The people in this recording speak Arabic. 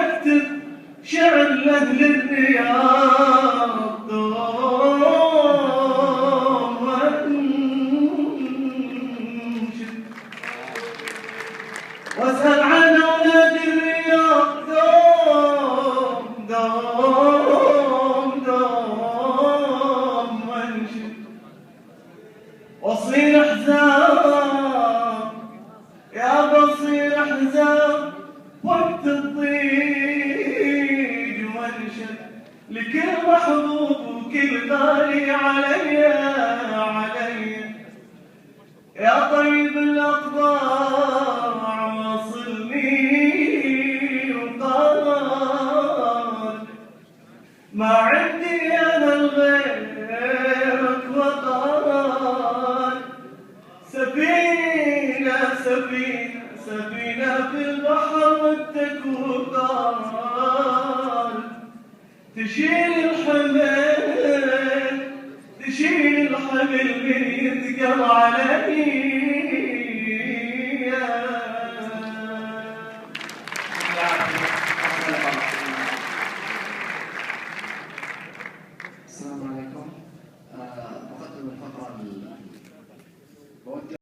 واكتب شعر لاهل الرياض دوم وانشد، واسال عن اولاد الرياض دوم وانشد، واصير احزان يا بصير احزان وقت الضيج وانشد، لكل محبوب وكل غالي عليا يا طيب الاطباع واصلني وقال ما عندي انا الغيرك وقال سفينة في البحر ودك وقال تشيل الحمل من يثقل علي